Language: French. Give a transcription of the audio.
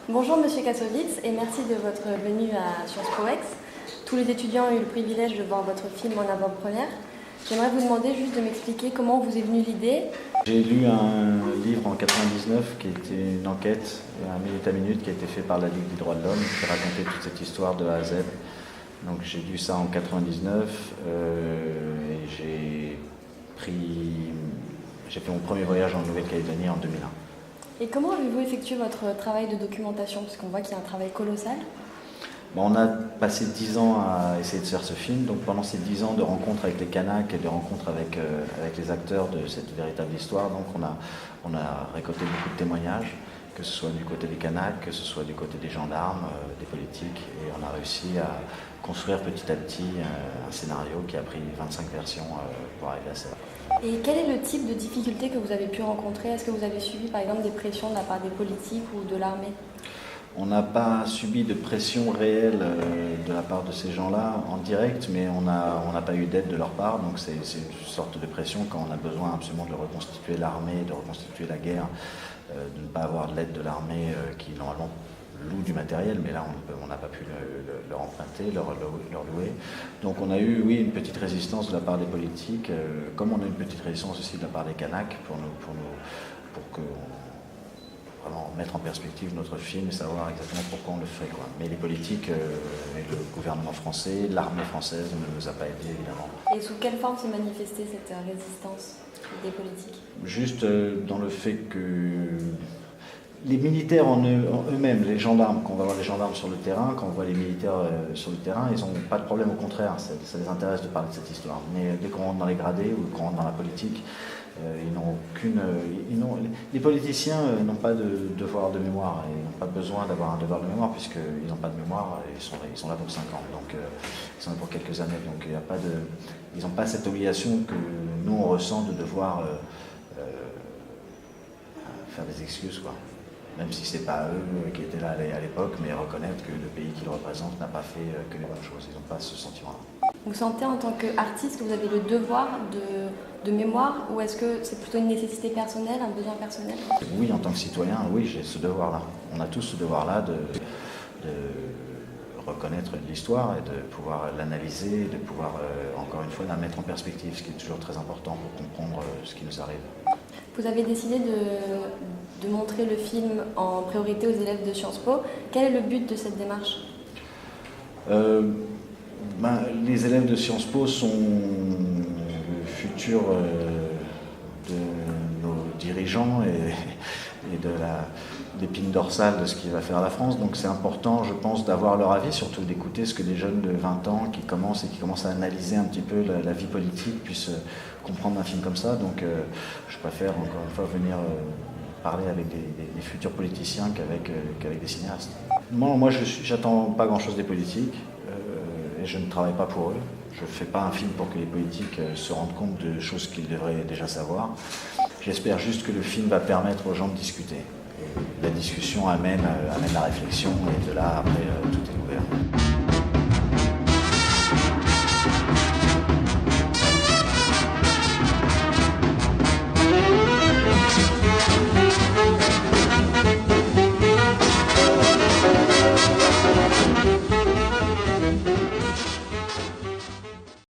Bonjour Monsieur Kassovitz et merci de votre venue à Sciences Po Aix. Tous les étudiants ont eu le privilège de voir votre film en avant-première. J'aimerais vous demander juste de m'expliquer comment vous est venue l'idée. J'ai lu un livre en 99 qui était une enquête, un minute à minute, qui a été fait par la Ligue des droits de l'homme, qui racontait toute cette histoire de A à Z. Donc j'ai lu ça en 99 et j'ai fait mon premier voyage en Nouvelle-Calédonie en 2001. Et comment avez-vous effectué votre travail de documentation? Parce qu'on voit qu'il y a un travail colossal. On a passé 10 ans à essayer de faire ce film. Donc pendant ces 10 ans de rencontres avec les Kanaks et de rencontres avec les acteurs de cette véritable histoire, donc on a récolté beaucoup de témoignages, que ce soit du côté des Kanaks, que ce soit du côté des gendarmes, des politiques, et on a réussi à construire petit à petit un scénario qui a pris 25 versions pour arriver à ça. Et quel est le type de difficulté que vous avez pu rencontrer? Est-ce que vous avez subi par exemple des pressions de la part des politiques ou de l'armée? On n'a pas subi de pression réelle de la part de ces gens-là en direct, mais on n'a pas eu d'aide de leur part, donc c'est une sorte de pression quand on a besoin absolument de reconstituer l'armée, de reconstituer la guerre, de ne pas avoir de l'aide de l'armée qui normalement loue du matériel, mais là on n'a pas pu leur emprunter, leur louer. Donc on a eu, oui, une petite résistance de la part des politiques, comme on a une petite résistance aussi de la part des Kanaks pour que vraiment mettre en perspective notre film et savoir exactement pourquoi on le fait, quoi. Mais les politiques et le gouvernement français, l'armée française ne nous a pas aidés, évidemment. Et sous quelle forme s'est manifestée cette résistance des politiques? Juste dans le fait que les militaires en eux-mêmes, les gendarmes, quand on va voir les gendarmes sur le terrain, quand on voit les militaires sur le terrain, ils n'ont pas de problème, au contraire, ça les intéresse de parler de cette histoire. Mais dès qu'on rentre dans les gradés ou qu'on rentre dans la politique, les politiciens n'ont pas de devoir de mémoire, et ils n'ont pas besoin d'avoir un devoir de mémoire puisqu'ils n'ont pas de mémoire, et ils sont là pour 5 ans, donc ils sont là pour quelques années, donc ils n'ont pas cette obligation que nous on ressent de devoir faire des excuses, quoi. Même si ce n'est pas eux qui étaient là à l'époque, mais reconnaître que le pays qu'ils représentent n'a pas fait que les bonnes choses. Ils n'ont pas ce sentiment-là. Vous sentez en tant qu'artiste que vous avez le devoir de mémoire, ou est-ce que c'est plutôt une nécessité personnelle, un besoin personnel? Oui, en tant que citoyen, oui, j'ai ce devoir-là. On a tous ce devoir-là de reconnaître l'histoire et de pouvoir l'analyser, de pouvoir, encore une fois, la mettre en perspective, ce qui est toujours très important pour comprendre ce qui nous arrive. Vous avez décidé de montrer le film en priorité aux élèves de Sciences Po. Quel est le but de cette démarche? Les élèves de Sciences Po sont le futur de nos dirigeants et de l'épine dorsale de ce qui va faire la France. Donc c'est important, je pense, d'avoir leur avis, surtout d'écouter ce que des jeunes de 20 ans qui commencent à analyser un petit peu la vie politique puissent comprendre un film comme ça. Donc je préfère encore une fois venir parler avec des futurs politiciens qu'avec des cinéastes. Moi j'attends pas grand-chose des politiques et je ne travaille pas pour eux. Je ne fais pas un film pour que les politiques se rendent compte de choses qu'ils devraient déjà savoir. J'espère juste que le film va permettre aux gens de discuter. La discussion amène la réflexion, et de là, après,